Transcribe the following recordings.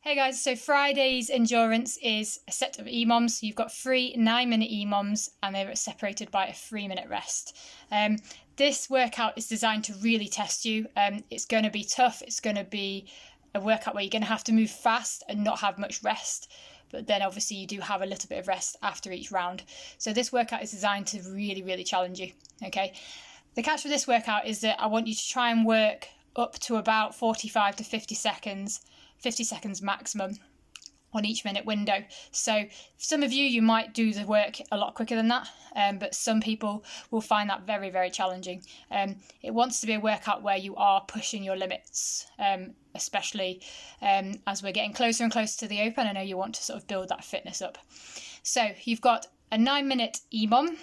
Hey guys, so Friday's endurance is a set of EMOMs. So you've got 3 9-minute EMOMs and they're separated by a 3-minute rest. This workout is designed to really test you. It's going to be tough. It's going to be a workout where you're going to have to move fast and not have much rest. But then obviously you do have a little bit of rest after each round. So this workout is designed to really, really challenge you. Okay. The catch with this workout is that I want you to try and work up to about 45 to 50 seconds maximum on each minute window. So some of you might do the work a lot quicker than that, but some people will find that very, very challenging. It wants to be a workout where you are pushing your limits, especially as we're getting closer and closer to the Open. I know you want to sort of build that fitness up. So you've got a 9-minute EMOM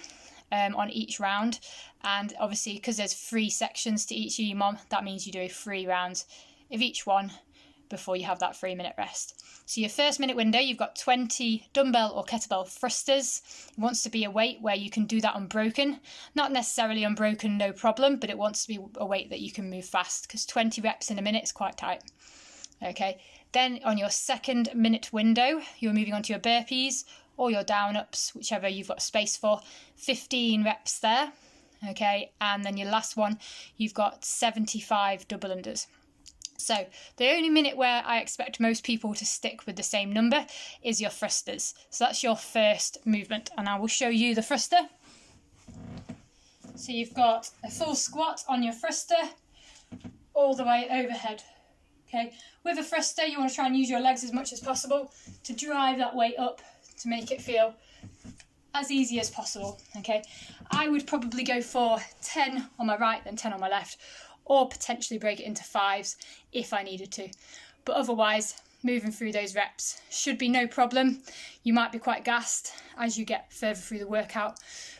on each round, and obviously because there's 3 sections to each EMOM, that means you do 3 rounds of each one before you have that 3-minute rest. So your first minute window, you've got 20 dumbbell or kettlebell thrusters. It wants to be a weight where you can do that unbroken. Not necessarily unbroken, no problem, but it wants to be a weight that you can move fast, because 20 reps in a minute is quite tight. Okay, then on your second minute window, you're moving on to your burpees or your down ups, whichever you've got space for. 15 reps there. Okay, and then your last one, you've got 75 double unders. So the only minute where I expect most people to stick with the same number is your thrusters. So that's your first movement, and I will show you the thruster. So you've got a full squat on your thruster all the way overhead. Okay, with a thruster you want to try and use your legs as much as possible to drive that weight up to make it feel as easy as possible. Okay, I would probably go for 10 on my right then 10 on my left, or potentially break it into 5s if I needed to. But otherwise, moving through those reps should be no problem. You might be quite gassed as you get further through the workout,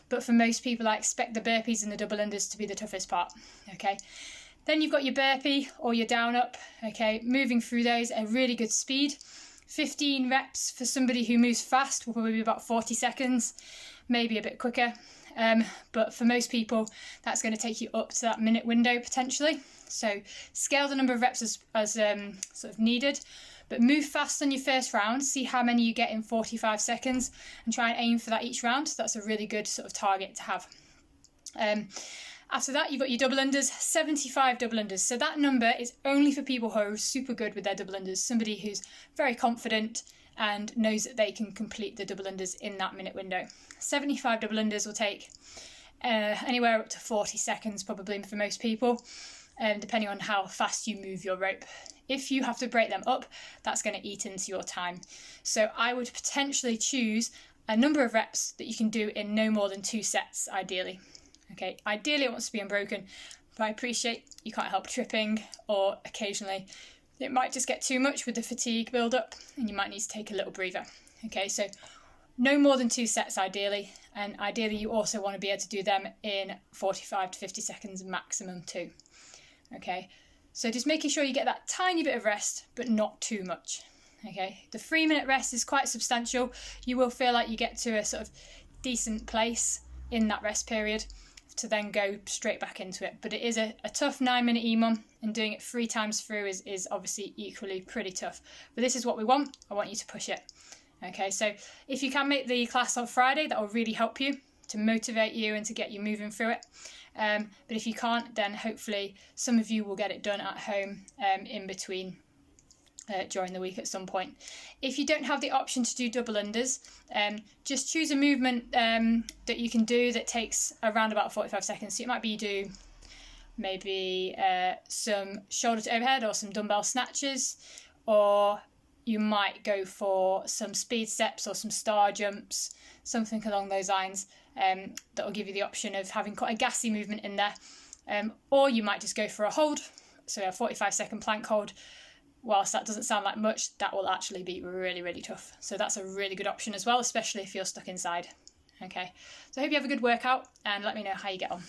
but for most people, I expect the burpees and the double unders to be the toughest part. Okay, then you've got your burpee or your down up. Okay, moving through those at a really good speed. 15 reps for somebody who moves fast will probably be about 40 seconds, maybe a bit quicker. But for most people, that's going to take you up to that minute window potentially. So scale the number of reps as sort of needed, but move fast on your first round. See how many you get in 45 seconds and try and aim for that each round. So that's a really good sort of target to have. After that, you've got your double unders, 75 double unders. So that number is only for people who are super good with their double unders, somebody who's very confident and knows that they can complete the double unders in that minute window. 75 double unders will take anywhere up to 40 seconds probably for most people, depending on how fast you move your rope. If you have to break them up, that's going to eat into your time. So I would potentially choose a number of reps that you can do in no more than 2 sets, ideally. Okay, ideally it wants to be unbroken, but I appreciate you can't help tripping, or occasionally it might just get too much with the fatigue build up and you might need to take a little breather. Okay, so no more than 2 sets ideally, and ideally you also want to be able to do them in 45 to 50 seconds maximum too. Okay, so just making sure you get that tiny bit of rest, but not too much. Okay, the 3-minute rest is quite substantial. You will feel like you get to a sort of decent place in that rest period to then go straight back into it. But it is a tough 9-minute EMOM, and doing it 3 times through is obviously equally pretty tough. But this is what we want. I want you to push it. Okay, so if you can make the class on Friday, that will really help you to motivate you and to get you moving through it. But if you can't, then hopefully some of you will get it done at home in between during the week at some point. If you don't have the option to do double unders, just choose a movement that you can do that takes around about 45 seconds. So it might be you do maybe some shoulder to overhead or some dumbbell snatches, or you might go for some speed steps or some star jumps, something along those lines, that will give you the option of having quite a gassy movement in there. Or you might just go for a hold, so a 45-second plank hold. Whilst that doesn't sound like much, that will actually be really, really tough. So that's a really good option as well, especially if you're stuck inside. Okay, so I hope you have a good workout and let me know how you get on.